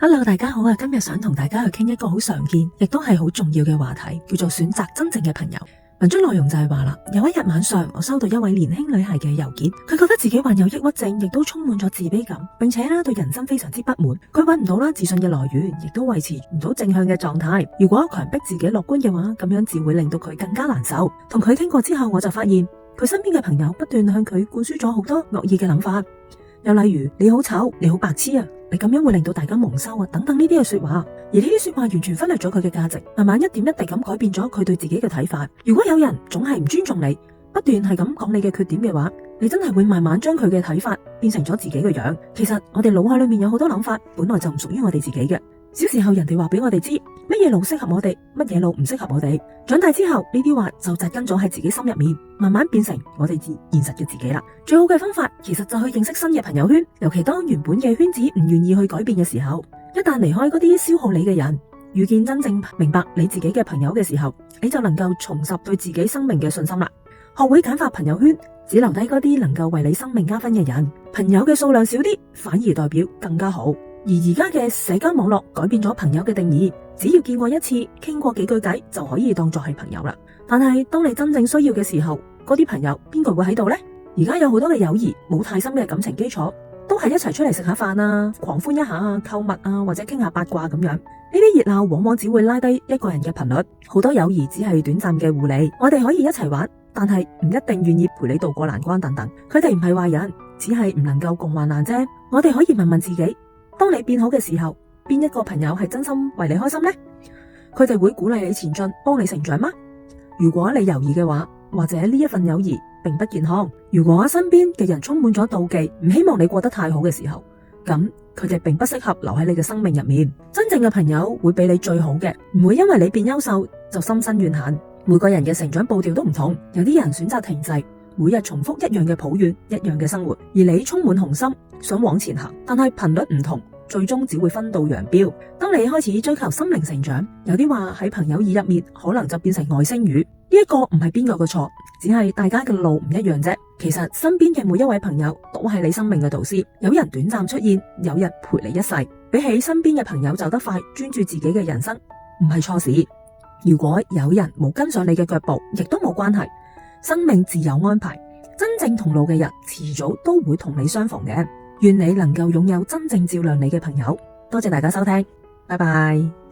Hello，大家好啊！今日想同大家去傾一個好常見，亦都係好重要嘅話題，叫做選擇真正嘅朋友。文章內容就係話啦，有一日晚上，我收到一位年輕女孩嘅郵件，佢覺得自己患有抑鬱症，亦都充滿咗自卑感，並且對人生非常之不滿。佢揾唔到自信嘅來源，亦都維持唔到正向嘅狀態。如果強迫自己樂觀嘅話，咁樣只會令到佢更加難受。同佢傾過之後，我就發現佢身邊嘅朋友不斷向佢灌輸咗好多惡意嘅諗法。又例如你好醜，你好白痴啊，你咁樣會令到大家蒙羞啊，等等呢啲嘅說話。而呢啲說話完全忽略咗佢嘅價值，慢慢一點一滴咁改變咗佢對自己嘅睇法。如果有人總係唔尊重你，不斷係咁講你嘅缺點嘅話，你真係會慢慢將佢嘅睇法變成咗自己嘅樣。其實我哋腦海裏面有好多諗法，本來就唔屬於我哋自己嘅。小時候人哋話俾我哋知乜嘢路適合我哋，乜嘢路唔適合我哋。長大之後呢啲話就紮根咗喺自己心入面，慢慢變成我哋現實嘅自己啦。最好嘅方法其實就去認識新嘅朋友圈，尤其當原本嘅圈子唔願意去改變嘅時候，一旦離開嗰啲消耗你嘅人，遇見真正明白你自己嘅朋友嘅時候，你就能夠重拾對自己生命嘅信心啦。學會簡化朋友圈，只留低嗰啲能夠為你生命加分嘅人。朋友嘅數量少啲，反而代表更加好。而家嘅社交網絡改變咗朋友嘅定義，只要見過一次，傾過幾句偈就可以當作係朋友啦。但係當你真正需要嘅時候，嗰啲朋友邊個會喺度呢？而家有好多嘅友誼冇太深嘅感情基礎，都係一齊出嚟食下飯啊，狂歡一下啊，購物啊，或者傾下八卦咁樣。呢啲熱鬧往往只會拉低一個人嘅頻率，好多友誼只係短暫嘅互利。我哋可以一齊玩，但係唔一定願意陪你渡過難關等等。佢哋唔係壞人，只係唔能夠共患難啫。我哋可以問問自己，當你變好嘅時候，邊一個朋友係真心為你開心呢？佢哋會鼓勵你前進，幫你成長嗎？如果你猶豫嘅話，或者呢一份友誼並不健康。如果身邊嘅人充滿咗妒忌，唔希望你過得太好嘅時候，咁佢哋並不適合留喺你嘅生命入面。真正嘅朋友會俾你最好嘅，唔會因為你變優秀就心生怨恨。每個人嘅成長步調都唔同，有啲人選擇停滯，每日重複一樣嘅抱怨，一樣嘅生活，而你充滿雄心，想往前行，但係頻率唔同，最終只會分道揚鑣。當你開始追求心靈成長，有啲話喺朋友耳入面可能就變成外星語。呢一個唔係邊個嘅錯，只係大家嘅路唔一樣啫。其實身邊嘅每一位朋友都係你生命嘅導師，有人短暫出現，有人陪你一世。比起身邊嘅朋友走得快，專注自己嘅人生唔係錯事。如果有人冇跟上你嘅腳步，亦都冇關係。生命自有安排，真正同路嘅人遲早都會同你相逢嘅。願你能夠擁有真正照亮你嘅朋友。多謝大家收聽，拜拜。